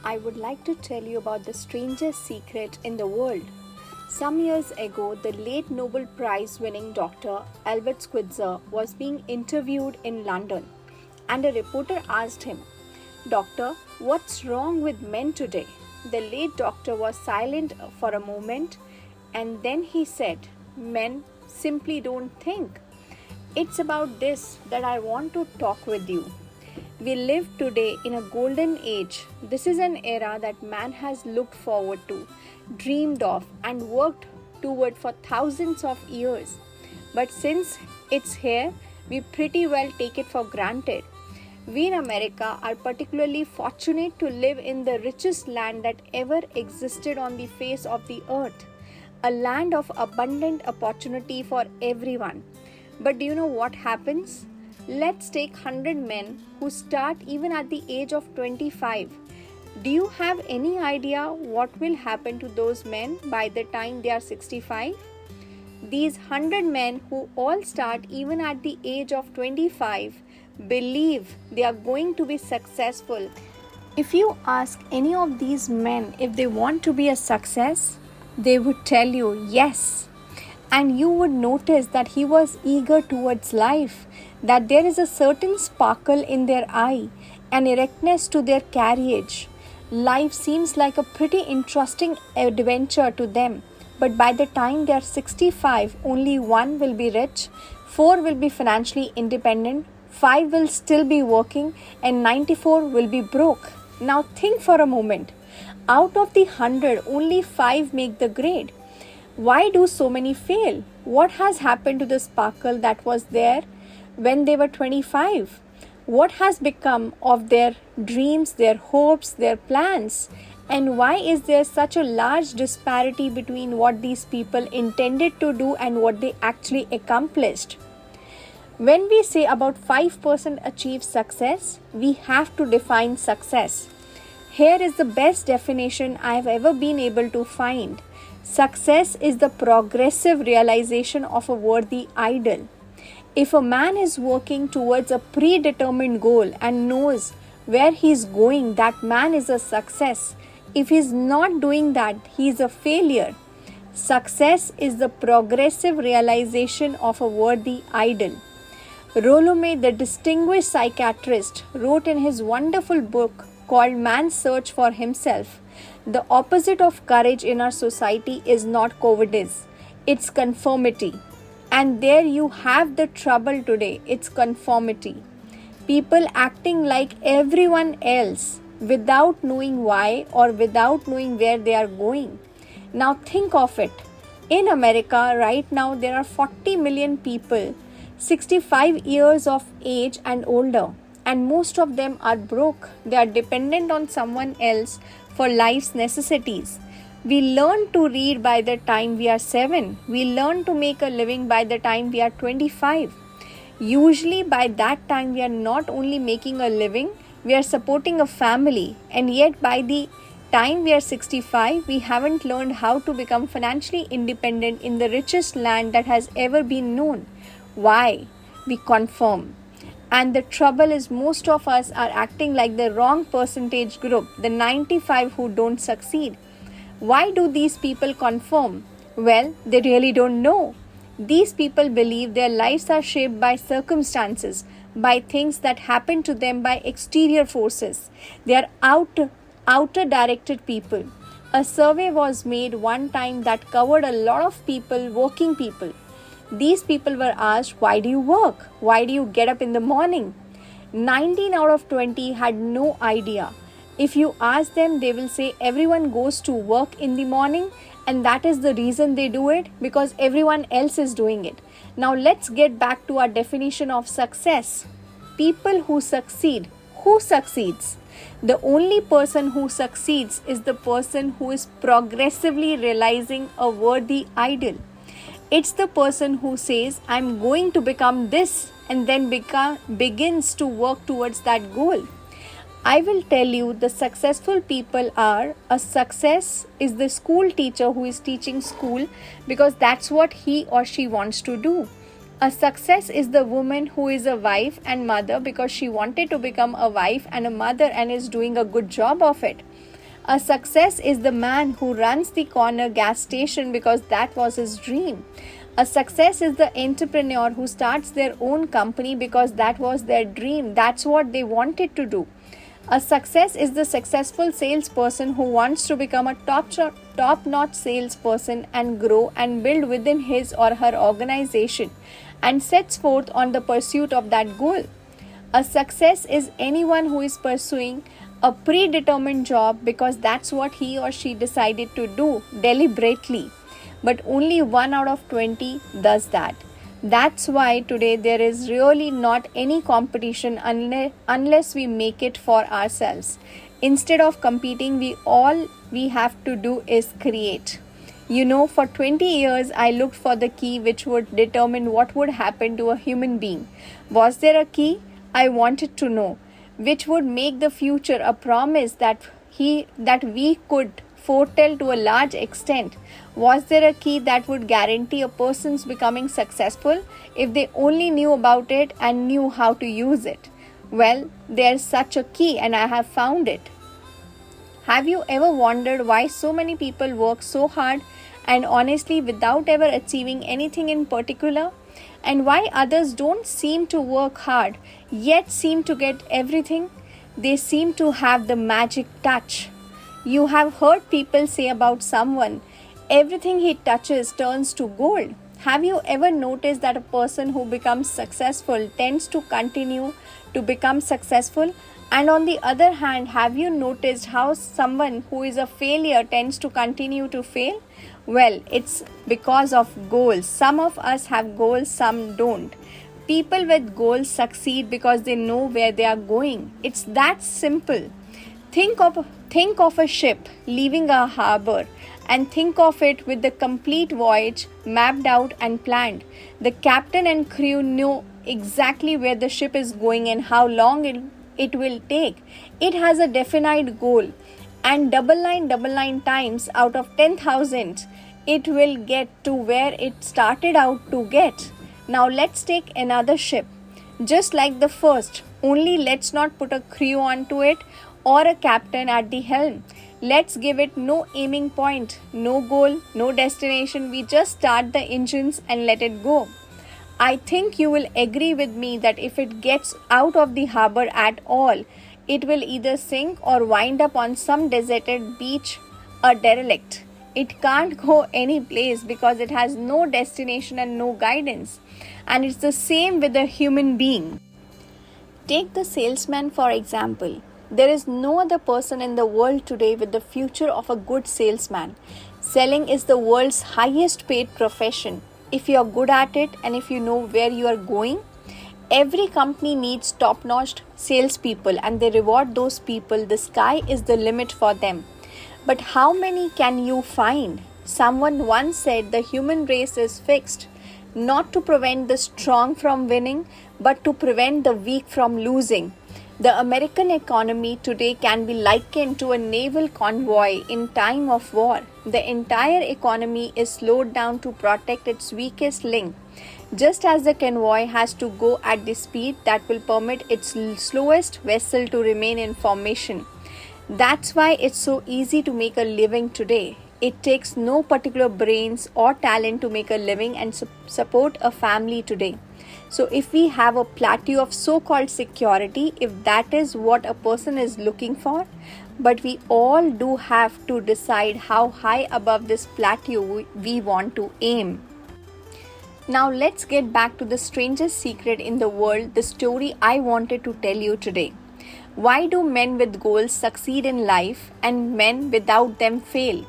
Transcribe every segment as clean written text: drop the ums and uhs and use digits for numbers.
I would like to tell you about the strangest secret in the world. Some years ago, the late Nobel Prize winning Dr. Albert Schweitzer was being interviewed in London, and a reporter asked him, "Doctor, what's wrong with men today?" The late doctor was silent for a moment, and then he said, "Men simply don't think. It's about this that I want to talk with you. We live today in a golden age. This is an era that man has looked forward to, dreamed of, and worked toward for thousands of years. But since it's here, we pretty well take it for granted. We in America are particularly fortunate to live in the richest land that ever existed on the face of the earth, a land of abundant opportunity for everyone. But do you know what happens? Let's take 100 men who start even at the age of 25. Do you have any idea what will happen to those men by the time they are 65? These 100 men who all start even at the age of 25 believe they are going to be successful. If you ask any of these men if they want to be a success, they would tell you yes. And you would notice that he was eager towards life, that there is a certain sparkle in their eye, an erectness to their carriage. Life seems like a pretty interesting adventure to them. But by the time they are 65, only one will be rich, 4 will be financially independent, 5 will still be working, and 94 will be broke. Now think for a moment. Out of the 100, only 5 make the grade. Why do so many fail? What has happened to the sparkle that was there when they were 25? What has become of their dreams, their hopes, their plans? And why is there such a large disparity between what these people intended to do and what they actually accomplished? When we say about 5% achieve success, we have to define success. Here is the best definition I have ever been able to find. Success is the progressive realization of a worthy ideal. If a man is working towards a predetermined goal and knows where he is going, that man is a success. If he is not doing that, he is a failure. Success is the progressive realization of a worthy ideal. Rolome, the distinguished psychiatrist, wrote in his wonderful book called Man's Search for Himself, the opposite of courage in our society is not cowardice, it's conformity. And there you have the trouble today, it's conformity. People acting like everyone else without knowing why or without knowing where they are going. Now think of it. In America right now there are 40 million people 65 years of age and older, and most of them are broke. They are dependent on someone else for life's necessities. We learn to read by the time we are 7. We learn to make a living by the time we are 25. Usually by that time we are not only making a living, we are supporting a family, and yet by the time we are 65, we haven't learned how to become financially independent in the richest land that has ever been known. Why? We conform. And the trouble is most of us are acting like the wrong percentage group, the 95 who don't succeed. Why do these people conform? Well, they really don't know. These people believe their lives are shaped by circumstances, by things that happen to them by exterior forces. They are outer directed people. A survey was made one time that covered a lot of people, working people. These people were asked, why do you work? Why do you get up in the morning? 19 out of 20 had no idea. If you ask them, they will say everyone goes to work in the morning, and that is the reason they do it, because everyone else is doing it. Now let's get back to our definition of success. People who succeed. Who succeeds? The only person who succeeds is the person who is progressively realizing a worthy ideal. It's the person who says, I'm going to become this, and then begins to work towards that goal. I will tell you, the successful people are, a success is the school teacher who is teaching school because that's what he or she wants to do. A success is the woman who is a wife and mother because she wanted to become a wife and a mother and is doing a good job of it. A success is the man who runs the corner gas station because that was his dream. A success is the entrepreneur who starts their own company because that was their dream. That's what they wanted to do. A success is the successful salesperson who wants to become a top-notch salesperson and grow and build within his or her organization and sets forth on the pursuit of that goal. A success is anyone who is pursuing a predetermined job because that's what he or she decided to do deliberately. But only 1 out of 20 does that. That's why today there is really not any competition unless we make it for ourselves. Instead of competing, all we have to do is create. For 20 years I looked for the key which would determine what would happen to a human being. Was there a key? I wanted to know, which would make the future a promise that we could foretell to a large extent. Was there a key that would guarantee a person's becoming successful if they only knew about it and knew how to use it? Well, there's such a key and I have found it. Have you ever wondered why so many people work so hard and honestly without ever achieving anything in particular? And why others don't seem to work hard yet seem to get everything? They seem to have the magic touch. You have heard people say about someone, everything he touches turns to gold. Have you ever noticed that a person who becomes successful tends to continue to become successful? And on the other hand, have you noticed how someone who is a failure tends to continue to fail? Well, it's because of goals. Some of us have goals, some don't. People with goals succeed because they know where they are going. It's that simple. Think of a ship leaving a harbor and think of it with the complete voyage mapped out and planned. The captain and crew know exactly where the ship is going and how long it will take. It has a definite goal, and double line times out of 10,000 it will get to where it started out to get. Now let's take another ship, just like the first, only let's not put a crew onto it or a captain at the helm. Let's give it no aiming point, no goal, no destination. We just start the engines and let it go. I think you will agree with me that if it gets out of the harbor at all, it will either sink or wind up on some deserted beach, a derelict. It can't go any place because it has no destination and no guidance. And it's the same with a human being. Take the salesman for example. There is no other person in the world today with the future of a good salesman. Selling is the world's highest paid profession. If you are good at it and if you know where you are going, every company needs top-notch salespeople and they reward those people. The sky is the limit for them. But how many can you find? Someone once said the human race is fixed, not to prevent the strong from winning, but to prevent the weak from losing. The American economy today can be likened to a naval convoy in time of war. The entire economy is slowed down to protect its weakest link, just as the convoy has to go at the speed that will permit its slowest vessel to remain in formation. That's why it's so easy to make a living today. It takes no particular brains or talent to make a living and support a family today. So if we have a plateau of so-called security, if that is what a person is looking for, but we all do have to decide how high above this plateau we want to aim. Now let's get back to the strangest secret in the world, the story I wanted to tell you today. Why do men with goals succeed in life and men without them fail?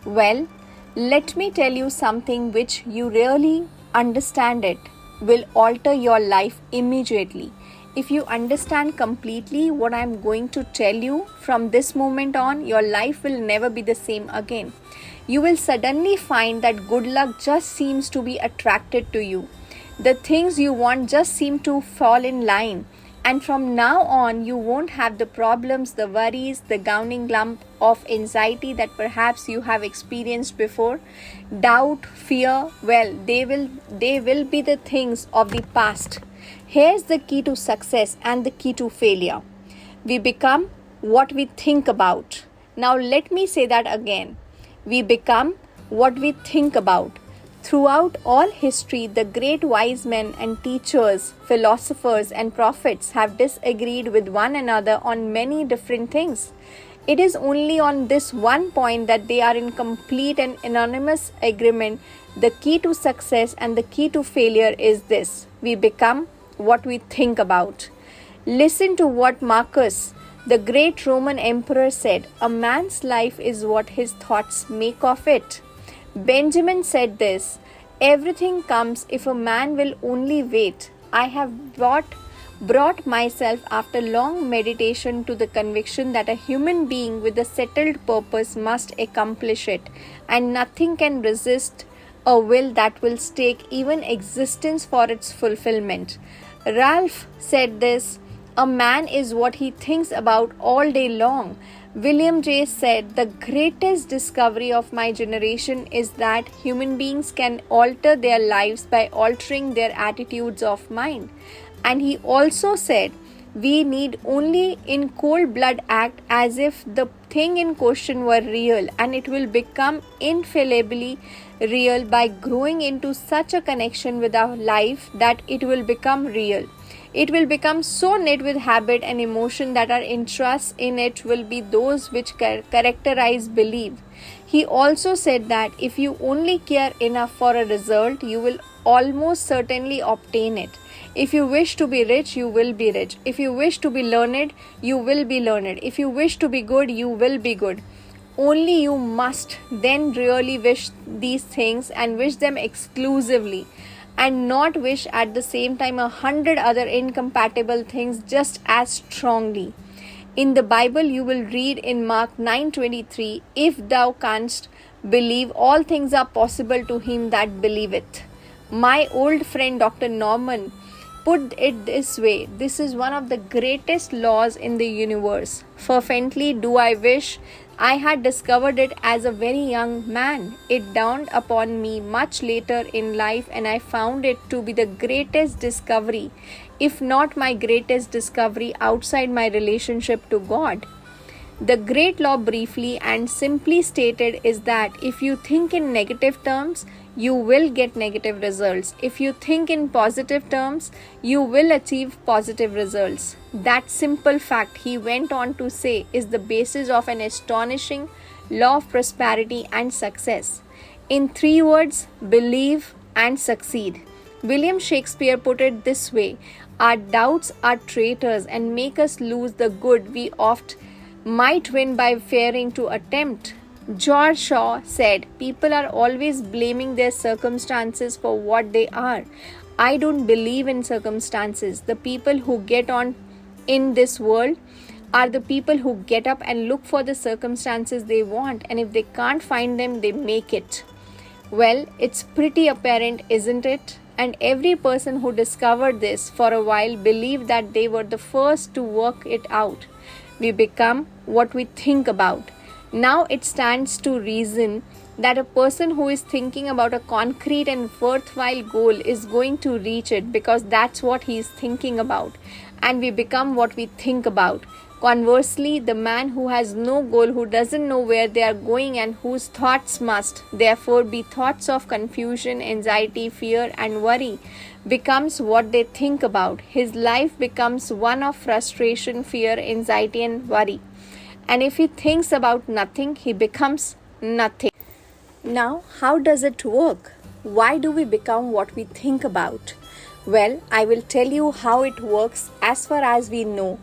Well, let me tell you something which you really understand it will alter your life immediately. If you understand completely what I am going to tell you from this moment on, your life will never be the same again. You will suddenly find that good luck just seems to be attracted to you. The things you want just seem to fall in line. And from now on, you won't have the problems, the worries, the gowning lump of anxiety that perhaps you have experienced before. Doubt, fear, well, they will be the things of the past. Here's the key to success and the key to failure. We become what we think about. Now let me say that again. We become what we think about. Throughout all history, the great wise men and teachers, philosophers, and prophets have disagreed with one another on many different things. It is only on this one point that they are in complete and unanimous agreement. The key to success and the key to failure is this: we become what we think about. Listen to what Marcus, the great Roman emperor, said: a man's life is what his thoughts make of it. Benjamin said this: everything comes if a man will only wait. I have brought myself after long meditation to the conviction that a human being with a settled purpose must accomplish it, and nothing can resist a will that will stake even existence for its fulfillment. Ralph said this: a man is what he thinks about all day long. William J. said, the greatest discovery of my generation is that human beings can alter their lives by altering their attitudes of mind. And he also said, we need only in cold blood act as if the thing in question were real, and it will become infallibly real by growing into such a connection with our life that it will become real. It will become so knit with habit and emotion that our interests in it will be those which characterize belief. He also said that if you only care enough for a result, you will almost certainly obtain it. If you wish to be rich, you will be rich. If you wish to be learned, you will be learned. If you wish to be good, you will be good. Only you must then really wish these things, and wish them exclusively, and not wish at the same time 100 other incompatible things just as strongly. In the Bible, you will read in Mark 9:23, if thou canst believe, all things are possible to him that believeth. My old friend Dr. Norman put it this way: this is one of the greatest laws in the universe. Fervently do I wish I had discovered it as a very young man. It dawned upon me much later in life, and I found it to be the greatest discovery, if not my greatest discovery outside my relationship to God. The great law, briefly and simply stated, is that if you think in negative terms, you will get negative results. If you think in positive terms, you will achieve positive results. That simple fact, he went on to say, is the basis of an astonishing law of prosperity and success. In 3 words: believe and succeed. William Shakespeare put it this way: our doubts are traitors and make us lose the good we oft might win by fearing to attempt. George Shaw said, people are always blaming their circumstances for what they are. I don't believe in circumstances. The people who get on in this world are the people who get up and look for the circumstances they want, and if they can't find them, they make it. Well, it's pretty apparent, isn't it? And every person who discovered this for a while believed that they were the first to work it out. We become what we think about. Now it stands to reason that a person who is thinking about a concrete and worthwhile goal is going to reach it, because that's what he is thinking about, and we become what we think about. Conversely, the man who has no goal, who doesn't know where they are going, and whose thoughts must therefore be thoughts of confusion, anxiety, fear, and worry, becomes what they think about. His life becomes one of frustration, fear, anxiety, and worry. And if he thinks about nothing, he becomes nothing. Now, how does it work? Why do we become what we think about? Well, I will tell you how it works as far as we know.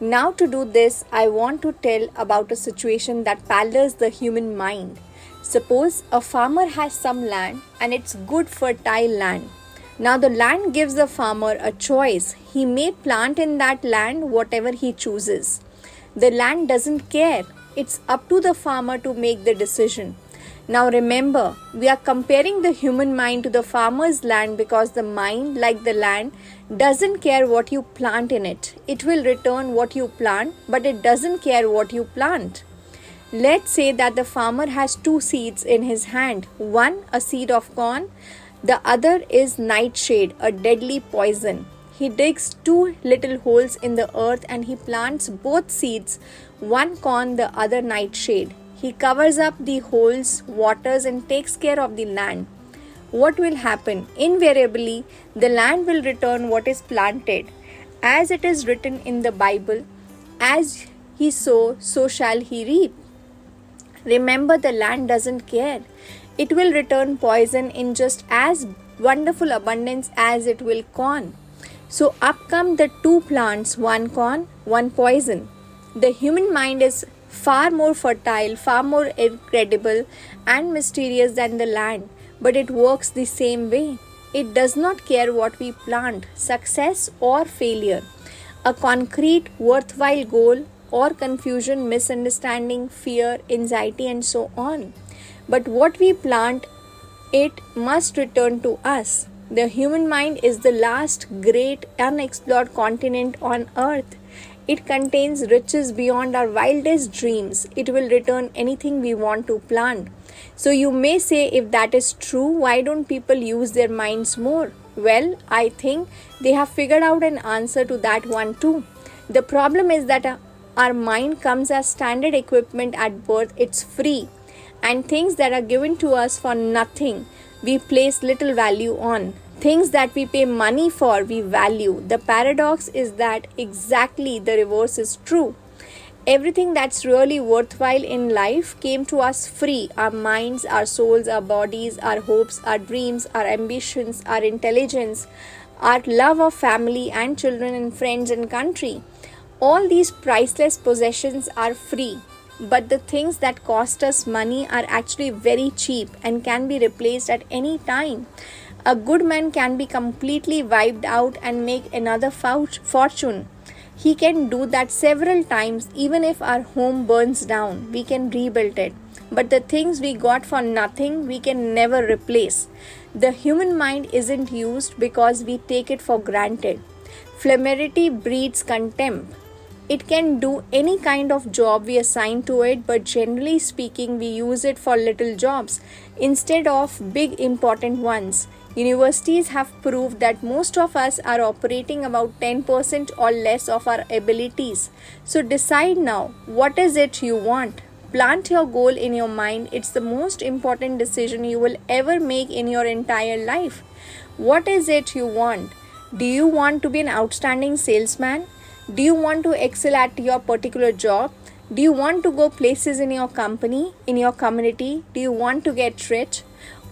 Now, to do this, I want to tell about a situation that parallels the human mind. Suppose a farmer has some land, and it's good fertile land. Now, the land gives the farmer a choice. He may plant in that land whatever he chooses. The land doesn't care. It's up to the farmer to make the decision. Now remember, we are comparing the human mind to the farmer's land because the mind, like the land, doesn't care what you plant in it. It will return what you plant, but it doesn't care what you plant. Let's say that the farmer has 2 seeds in his hand. One, a seed of corn. The other is nightshade, a deadly poison. He digs two little holes in the earth and he plants both seeds, one corn, the other nightshade. He covers up the holes, waters, and takes care of the land. What will happen? Invariably, the land will return what is planted. As it is written in the Bible, as he sows, so shall he reap. Remember, the land doesn't care. It will return poison in just as wonderful abundance as it will corn. So up come the two plants, one corn, one poison. The human mind is far more fertile, far more incredible and mysterious than the land, but it works the same way. It does not care what we plant, success or failure, a concrete, worthwhile goal or confusion, misunderstanding, fear, anxiety, and so on. But what we plant, it must return to us. The human mind is the last great unexplored continent on earth. It contains riches beyond our wildest dreams. It will return anything we want to plant. So you may say, if that is true, why don't people use their minds more? Well, I think they have figured out an answer to that one too. The problem is that our mind comes as standard equipment at birth. It's free. And things that are given to us for nothing, we place little value on. Things that we pay money for, we value. The paradox is that exactly the reverse is true. Everything that's really worthwhile in life came to us free. Our minds, our souls, our bodies, our hopes, our dreams, our ambitions, our intelligence, our love of family and children and friends and country. All these priceless possessions are free. But the things that cost us money are actually very cheap and can be replaced at any time. A good man can be completely wiped out and make another fortune. He can do that several times. Even if our home burns down, we can rebuild it. But the things we got for nothing, we can never replace. The human mind isn't used because we take it for granted. Familiarity breeds contempt. It can do any kind of job we assign to it, but generally speaking, we use it for little jobs instead of big important ones. Universities have proved that most of us are operating about 10% or less of our abilities. So decide now, what is it you want? Plant your goal in your mind. It's the most important decision you will ever make in your entire life. What is it you want? Do you want to be an outstanding salesman? Do you want to excel at your particular job? Do you want to go places in your company, in your community? Do you want to get rich?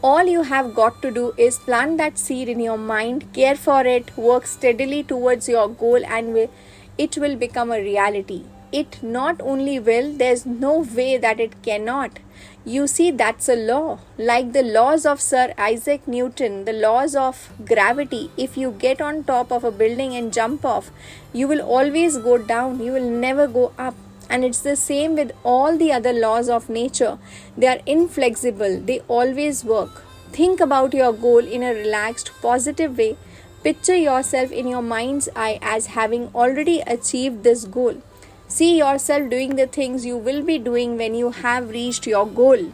All you have got to do is plant that seed in your mind, care for it, work steadily towards your goal, and it will become a reality. It not only will, there's no way that it cannot. You see, that's a law. Like the laws of Sir Isaac Newton, the laws of gravity. If you get on top of a building and jump off, you will always go down. You will never go up. And it's the same with all the other laws of nature. They are inflexible. They always work. Think about your goal in a relaxed, positive way. Picture yourself in your mind's eye as having already achieved this goal. See yourself doing the things you will be doing when you have reached your goal.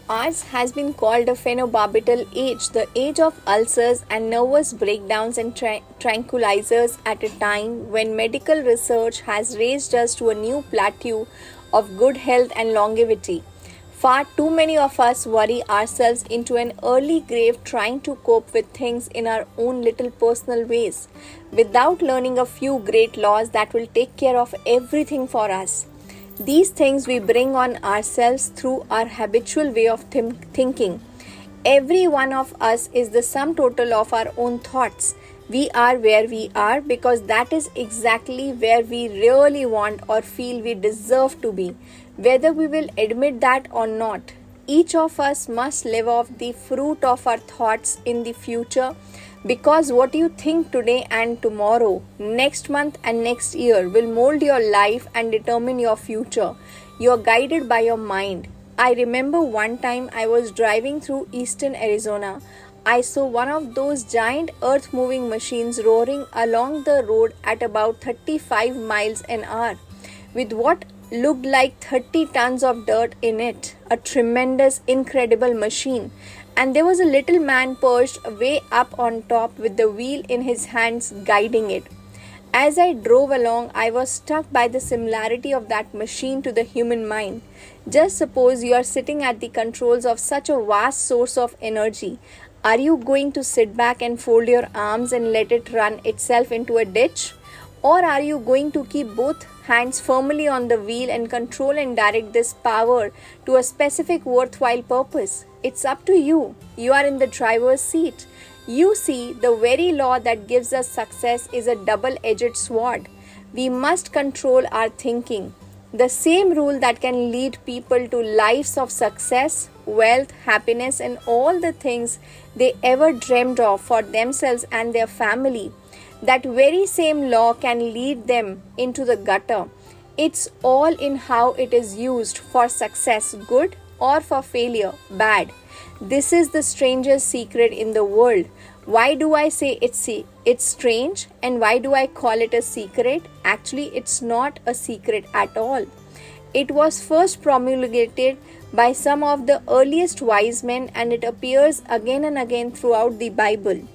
Ours has been called a phenobarbital age, the age of ulcers and nervous breakdowns and tranquilizers, at a time when medical research has raised us to a new plateau of good health and longevity. Far too many of us worry ourselves into an early grave trying to cope with things in our own little personal ways, without learning a few great laws that will take care of everything for us. These things we bring on ourselves through our habitual way of thinking. Every one of us is the sum total of our own thoughts. We are where we are because that is exactly where we really want or feel we deserve to be, whether we will admit that or not. Each of us must live off the fruit of our thoughts in the future, because what you think today and tomorrow, next month and next year will mold your life and determine your future. You are guided by your mind. I remember one time I was driving through eastern Arizona. I saw one of those giant earth-moving machines roaring along the road at about 35 miles an hour, with what looked like 30 tons of dirt in it. A tremendous, incredible machine. and there was a little man perched way up on top with the wheel in his hands guiding it. As I drove along, I was struck by the similarity of that machine to the human mind. Just suppose you are sitting at the controls of such a vast source of energy. Are you going to sit back and fold your arms and let it run itself into a ditch? Or are you going to keep both hands firmly on the wheel and control and direct this power to a specific worthwhile purpose? It's up to you. You are in the driver's seat. You see, the very law that gives us success is a double-edged sword. We must control our thinking. The same rule that can lead people to lives of success, wealth, happiness, and all the things they ever dreamed of for themselves and their family. That very same law can lead them into the gutter. It's all in how it is used, for success good or for failure bad. This is the strangest secret in the world. Why do I say it's strange, and why do I call it a secret? Actually, it's not a secret at all. It was first promulgated by some of the earliest wise men, and it appears again and again throughout the Bible.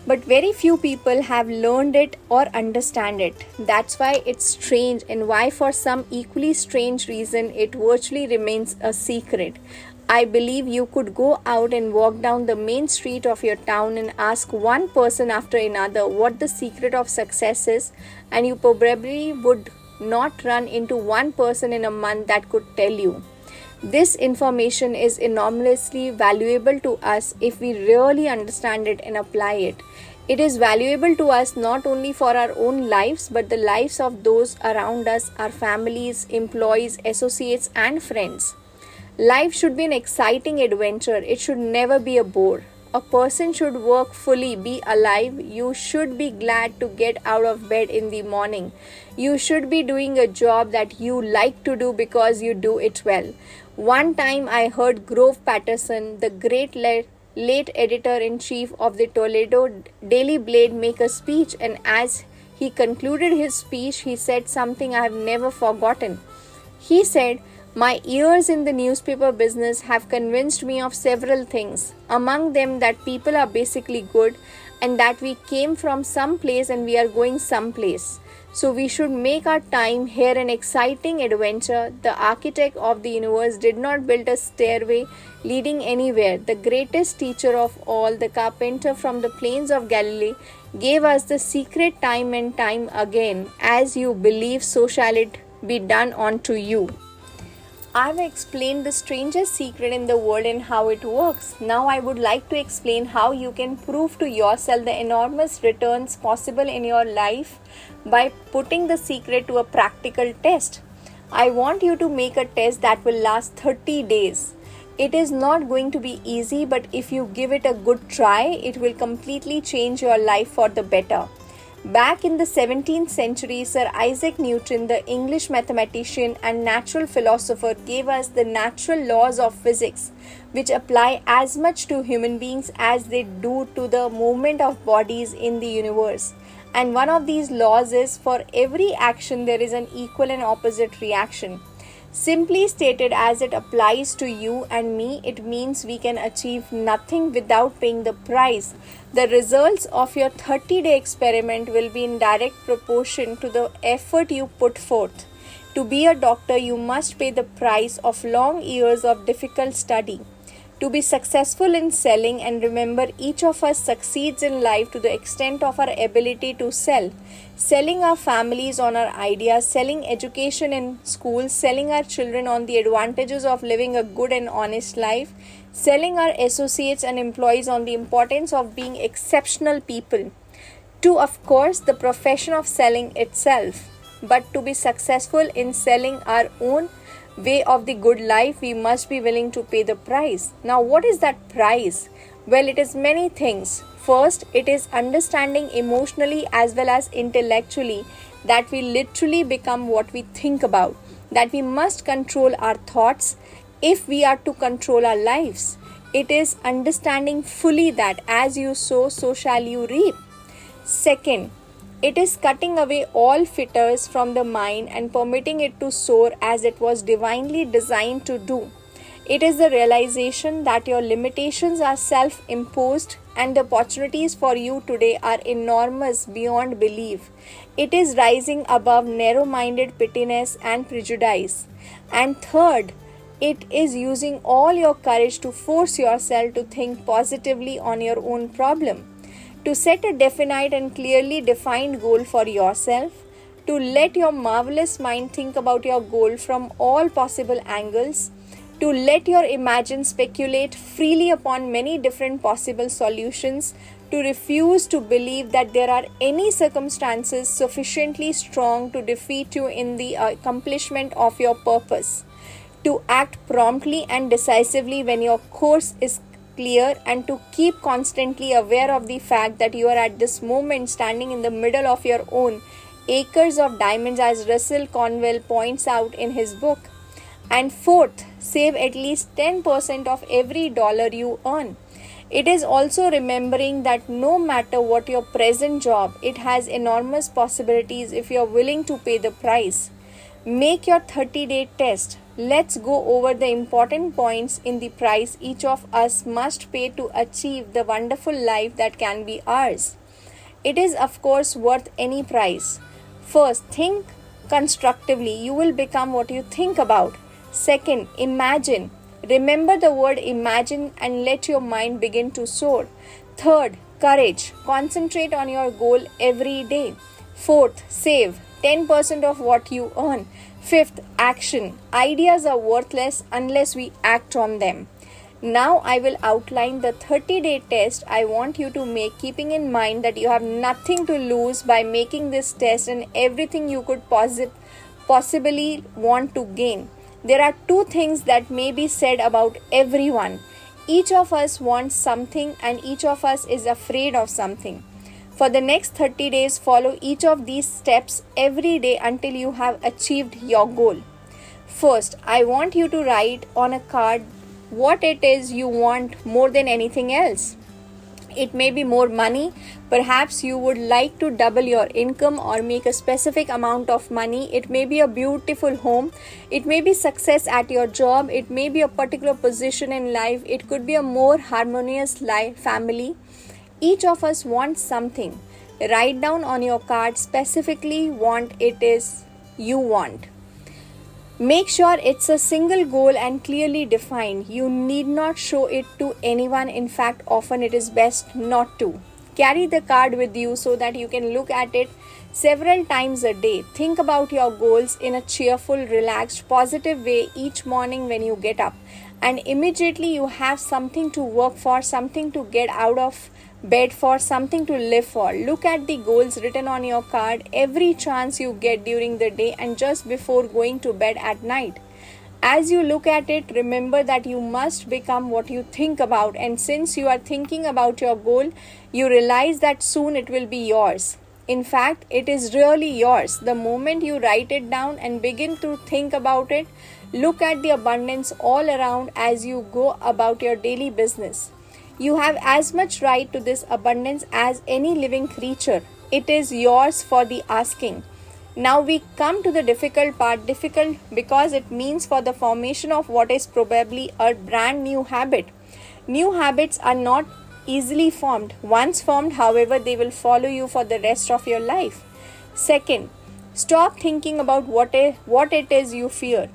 But very few people have learned it or understand it. That's why it's strange, and why for some equally strange reason it virtually remains a secret. I believe you could go out and walk down the main street of your town and ask one person after another what the secret of success is, and you probably would not run into one person in a month that could tell you. This information is enormously valuable to us if we really understand it and apply it. It is valuable to us not only for our own lives, but the lives of those around us, our families, employees, associates, and friends. Life should be an exciting adventure. It should never be a bore. A person should work fully, be alive. You should be glad to get out of bed in the morning. You should be doing a job that you like to do because you do it well. One time I heard Grove Patterson, the great late editor-in-chief of the Toledo Daily Blade, make a speech, and as he concluded his speech, he said something I have never forgotten. He said, "My years in the newspaper business have convinced me of several things, among them that people are basically good and that we came from some place and we are going someplace. So we should make our time here an exciting adventure. The architect of the universe did not build a stairway leading anywhere. The greatest teacher of all, the carpenter from the plains of Galilee, gave us the secret time and time again. As you believe, so shall it be done unto you." I've explained the strangest secret in the world and how it works. Now I would like to explain how you can prove to yourself the enormous returns possible in your life by putting the secret to a practical test. I want you to make a test that will last 30 days. It is not going to be easy, but if you give it a good try, it will completely change your life for the better. Back in the 17th century, Sir Isaac Newton, the English mathematician and natural philosopher, gave us the natural laws of physics, which apply as much to human beings as they do to the movement of bodies in the universe. And one of these laws is, for every action there is an equal and opposite reaction. Simply stated, as it applies to you and me, it means we can achieve nothing without paying the price. The results of your 30-day experiment will be in direct proportion to the effort you put forth. To be a doctor, you must pay the price of long years of difficult study. To be successful in selling, and remember, each of us succeeds in life to the extent of our ability to sell. Selling our families on our ideas, selling education in schools, selling our children on the advantages of living a good and honest life, selling our associates and employees on the importance of being exceptional people. To, of course, the profession of selling itself. But to be successful in selling our own way of the good life, we must be willing to pay the price. Now, what is that price? Well, it is many things. First, it is understanding emotionally as well as intellectually that we literally become what we think about, that we must control our thoughts if we are to control our lives. It is understanding fully that as you sow, so shall you reap. Second, it is cutting away all fetters from the mind and permitting it to soar as it was divinely designed to do. It is the realization that your limitations are self-imposed and the opportunities for you today are enormous beyond belief. It is rising above narrow-minded pettiness and prejudice. And third, it is using all your courage to force yourself to think positively on your own problem, to set a definite and clearly defined goal for yourself, to let your marvelous mind think about your goal from all possible angles, to let your imagination speculate freely upon many different possible solutions, to refuse to believe that there are any circumstances sufficiently strong to defeat you in the accomplishment of your purpose, to act promptly and decisively when your course is clear, and to keep constantly aware of the fact that you are at this moment standing in the middle of your own acres of diamonds, as Russell Conwell points out in his book. And fourth, save at least 10% of every dollar you earn. It is also remembering that no matter what your present job, it has enormous possibilities if you are willing to pay the price. Make your 30-day test. Let's go over the important points in the price each of us must pay to achieve the wonderful life that can be ours. It is, of course, worth any price. First, think constructively. You will become what you think about. Second, imagine. Remember the word imagine and let your mind begin to soar. Third, courage. Concentrate on your goal every day. Fourth, save 10% of what you earn. Fifth, action. Ideas are worthless unless we act on them. Now I will outline the 30-day test I want you to make, keeping in mind that you have nothing to lose by making this test and everything you could possibly want to gain. There are two things that may be said about everyone. Each of us wants something and each of us is afraid of something. For the next 30 days, follow each of these steps every day until you have achieved your goal. First, I want you to write on a card what it is you want more than anything else. It may be more money. Perhaps you would like to double your income or make a specific amount of money. It may be a beautiful home. It may be success at your job. It may be a particular position in life. It could be a more harmonious life, family. Each of us wants something. Write down on your card specifically what it is you want. Make sure it's a single goal and clearly defined. You need not show it to anyone. In fact, often it is best not to. Carry the card with you so that you can look at it several times a day. Think about your goals in a cheerful, relaxed, positive way each morning when you get up. And immediately you have something to work for, something to get out of bed for, something to live for. Look at the goals written on your card every chance you get during the day and just before going to bed at night. As you look at it, remember that you must become what you think about, and since you are thinking about your goal, you realize that soon it will be yours. In fact, it is really yours. The moment you write it down and begin to think about it, look at the abundance all around as you go about your daily business. You have as much right to this abundance as any living creature. It is yours for the asking. Now we come to the difficult part. Difficult because it means for the formation of what is probably a brand new habit. New habits are not easily formed. Once formed, however, they will follow you for the rest of your life. Second, stop thinking about what it is you fear.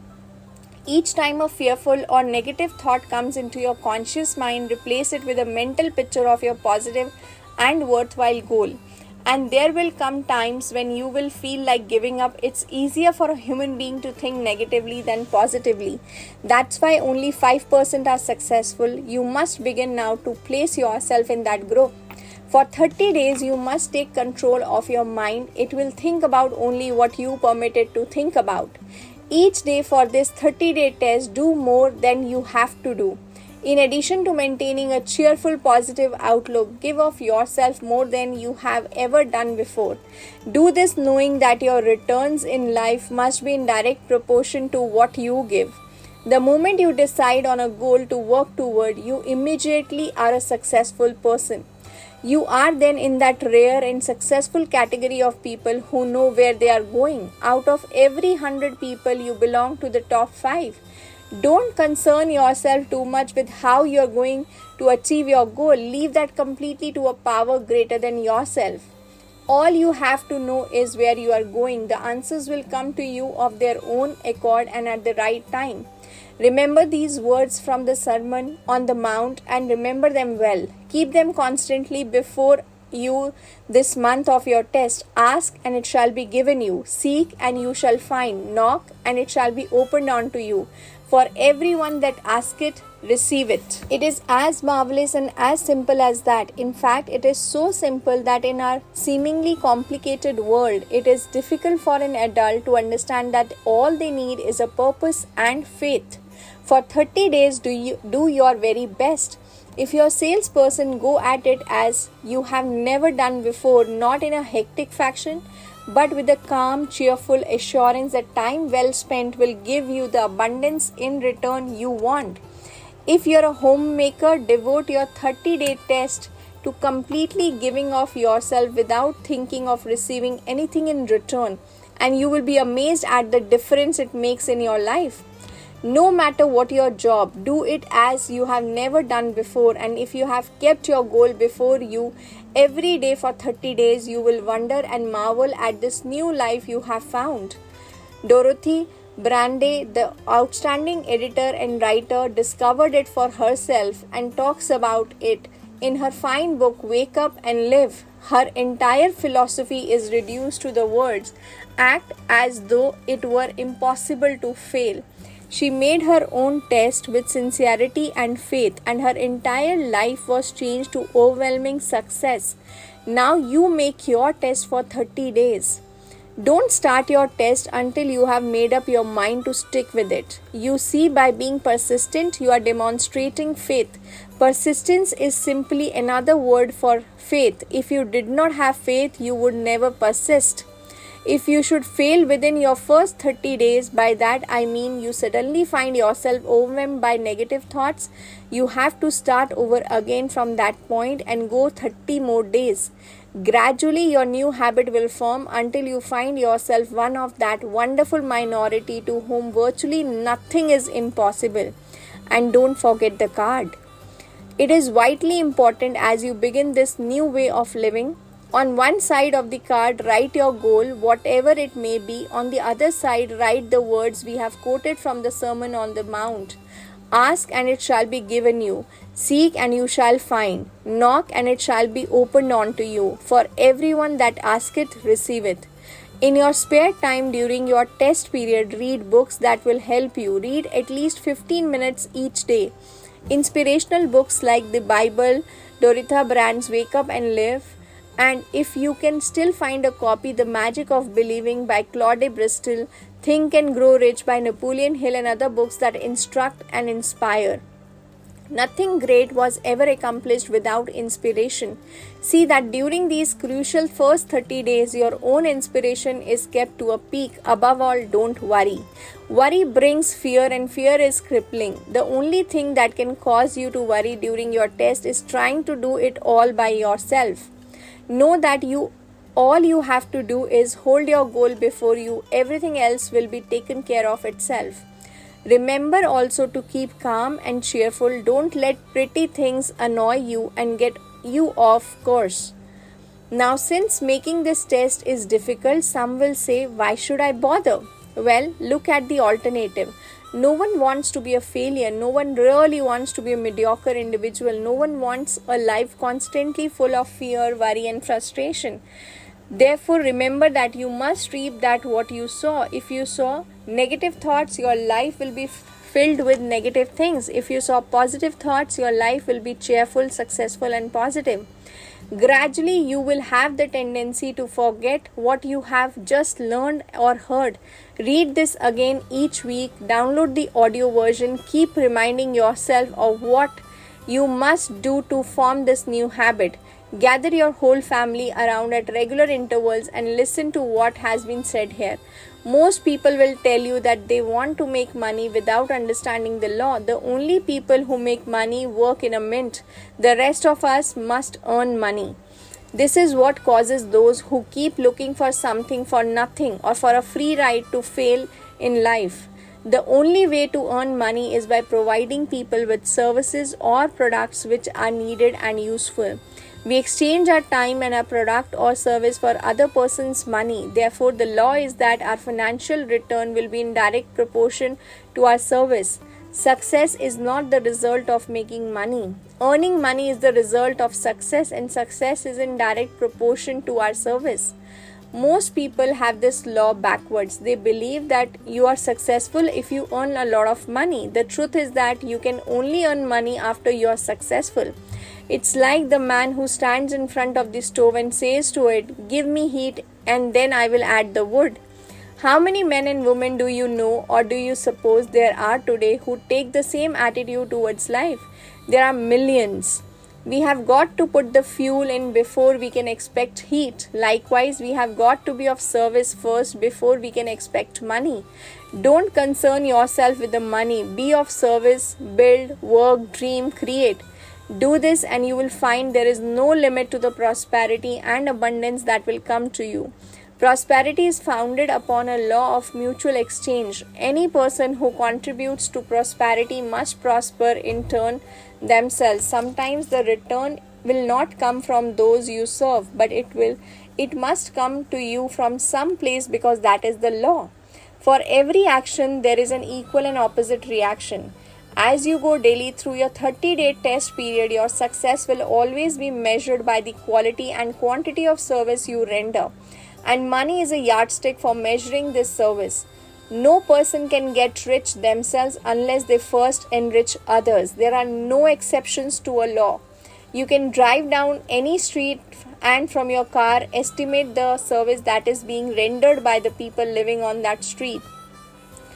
Each time a fearful or negative thought comes into your conscious mind, replace it with a mental picture of your positive and worthwhile goal. And there will come times when you will feel like giving up. It's easier for a human being to think negatively than positively. That's why only 5% are successful. You must begin now to place yourself in that group. For 30 days, you must take control of your mind. It will think about only what you permit it to think about. Each day for this 30-day test, do more than you have to do. In addition to maintaining a cheerful, positive outlook, give of yourself more than you have ever done before. Do this knowing that your returns in life must be in direct proportion to what you give. The moment you decide on a goal to work toward, you immediately are a successful person. You are then in that rare and successful category of people who know where they are going. Out of every 100 people, you belong to the top 5. Don't concern yourself too much with how you're going to achieve your goal. Leave that completely to a power greater than yourself. All you have to know is where you are going. The answers will come to you of their own accord and at the right time. Remember these words from the Sermon on the Mount and remember them well. Keep them constantly before you this month of your test. Ask and it shall be given you. Seek and you shall find. Knock and it shall be opened unto you. For everyone that asketh, receive it. It is as marvelous and as simple as that. In fact, it is so simple that in our seemingly complicated world, it is difficult for an adult to understand that all they need is a purpose and faith. For 30 days, do your very best. If your salesperson go at it as you have never done before, not in a hectic fashion, but with a calm, cheerful assurance that time well spent will give you the abundance in return you want. If you're a homemaker, devote your 30-day test to completely giving of yourself without thinking of receiving anything in return, and you will be amazed at the difference it makes in your life. No matter what your job, do it as you have never done before, and if you have kept your goal before you every day for 30 days, you will wonder and marvel at this new life you have found. Dorothy Brande, the outstanding editor and writer, discovered it for herself and talks about it in her fine book Wake Up and Live. Her entire philosophy is reduced to the words, act as though it were impossible to fail. She made her own test with sincerity and faith, and her entire life was changed to overwhelming success. Now you make your test for 30 days. Don't start your test until you have made up your mind to stick with it. You see, by being persistent, you are demonstrating faith. Persistence is simply another word for faith. If you did not have faith, you would never persist. If you should fail within your first 30 days, by that I mean you suddenly find yourself overwhelmed by negative thoughts, you have to start over again from that point and go 30 more days. Gradually, your new habit will form until you find yourself one of that wonderful minority to whom virtually nothing is impossible. And don't forget the card. It is vitally important as you begin this new way of living. On one side of the card, write your goal, whatever it may be. On the other side, write the words we have quoted from the Sermon on the Mount. Ask and it shall be given you. Seek and you shall find. Knock and it shall be opened unto you. For everyone that asketh, receiveth. In your spare time during your test period, read books that will help you. Read at least 15 minutes each day. Inspirational books like the Bible, Dorothy Brand's Wake Up and Live, and if you can still find a copy, The Magic of Believing by Claude Bristol, Think and Grow Rich by Napoleon Hill, and other books that instruct and inspire. Nothing great was ever accomplished without inspiration. See that during these crucial first 30 days, your own inspiration is kept to a peak. Above all, don't worry. Worry brings fear, and fear is crippling. The only thing that can cause you to worry during your test is trying to do it all by yourself. Know that all you have to do is hold your goal before you. Everything else will be taken care of itself. Remember also to keep calm and cheerful. Don't let pretty things annoy you and get you off course. Now, since making this test is difficult, some will say, why should I bother? Well, look at the alternative. No one wants to be a failure. No one really wants to be a mediocre individual. No one wants a life constantly full of fear, worry, and frustration. Therefore, remember that you must reap that what you sow. If you sow negative thoughts, your life will be filled with negative things. If you sow positive thoughts, your life will be cheerful, successful, and positive. Gradually, you will have the tendency to forget what you have just learned or heard. Read this again each week. Download the audio version. Keep reminding yourself of what you must do to form this new habit. Gather your whole family around at regular intervals and listen to what has been said here. Most people will tell you that they want to make money without understanding the law. The only people who make money work in a mint. The rest of us must earn money. This is what causes those who keep looking for something for nothing or for a free ride to fail in life. The only way to earn money is by providing people with services or products which are needed and useful. We exchange our time and our product or service for other person's money. Therefore, the law is that our financial return will be in direct proportion to our service. Success is not the result of making money. Earning money is the result of success, and success is in direct proportion to our service. Most people have this law backwards. They believe that you are successful if you earn a lot of money. The truth is that you can only earn money after you are successful. It's like the man who stands in front of the stove and says to it, "Give me heat and then I will add the wood." How many men and women do you know, or do you suppose there are today, who take the same attitude towards life? There are millions. We have got to put the fuel in before we can expect heat. Likewise, we have got to be of service first before we can expect money. Don't concern yourself with the money. Be of service, build, work, dream, create. Do this and you will find there is no limit to the prosperity and abundance that will come to you. Prosperity is founded upon a law of mutual exchange. Any person who contributes to prosperity must prosper in turn themselves. Sometimes the return will not come from those you serve, but it must come to you from some place, because that is the law. For every action there is an equal and opposite reaction. As you go daily through your 30-day test period, your success will always be measured by the quality and quantity of service you render. And money is a yardstick for measuring this service. No person can get rich themselves unless they first enrich others. There are no exceptions to a law. You can drive down any street and from your car estimate the service that is being rendered by the people living on that street.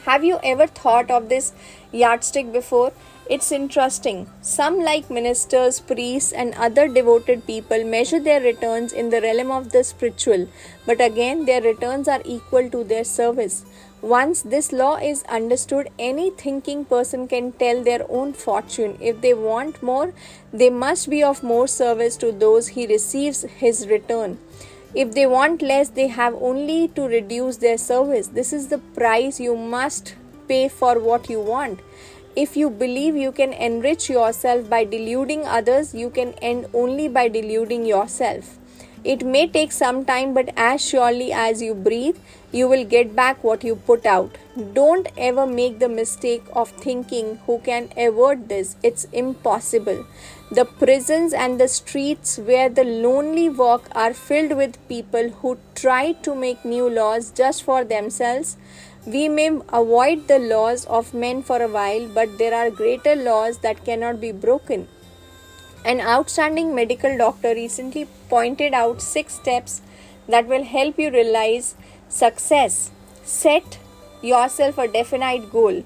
Have you ever thought of this yardstick before? It's interesting. Some, like ministers, priests, and other devoted people, measure their returns in the realm of the spiritual, but again, their returns are equal to their service. Once this law is understood, any thinking person can tell their own fortune. If they want more, they must be of more service to those he receives his return. If they want less, they have only to reduce their service. This is the price you must pay for what you want. If you believe you can enrich yourself by deluding others, you can end only by deluding yourself. It may take some time, but as surely as you breathe, you will get back what you put out. Don't ever make the mistake of thinking, "Who can avert this?" It's impossible. The prisons and the streets where the lonely walk are filled with people who try to make new laws just for themselves. We may avoid the laws of men for a while, but there are greater laws that cannot be broken. An outstanding medical doctor recently pointed out 6 steps that will help you realize success. Set yourself a definite goal.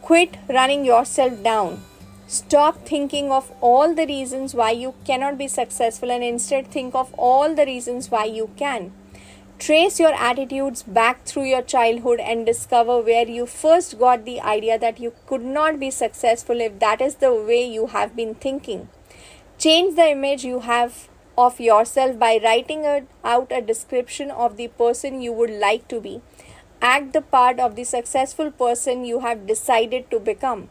Quit running yourself down. Stop thinking of all the reasons why you cannot be successful and instead think of all the reasons why you can. Trace your attitudes back through your childhood and discover where you first got the idea that you could not be successful if that is the way you have been thinking. Change the image you have of yourself by writing out a description of the person you would like to be. Act the part of the successful person you have decided to become.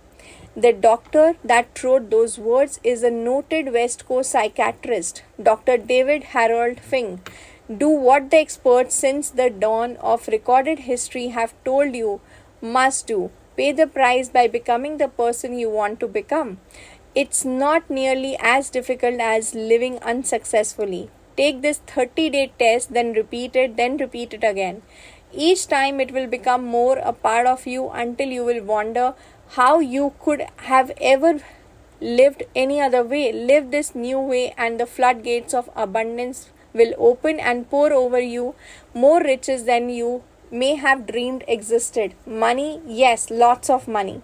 The doctor that wrote those words is a noted West Coast psychiatrist, Dr. David Harold Fink. Do what the experts since the dawn of recorded history have told you must do. Pay the price by becoming the person you want to become. It's not nearly as difficult as living unsuccessfully. Take this 30-day test, then repeat it again. Each time it will become more a part of you until you will wonder how you could have ever lived any other way. Live this new way and the floodgates of abundance will open and pour over you more riches than you may have dreamed existed. Money, yes, lots of money.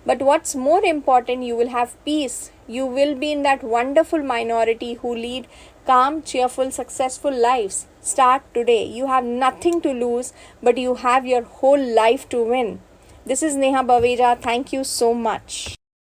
But what's more important, you will have peace. You will be in that wonderful minority who lead calm, cheerful, successful lives. Start today. You have nothing to lose, but you have your whole life to win. This is Neha Baveja. Thank you so much.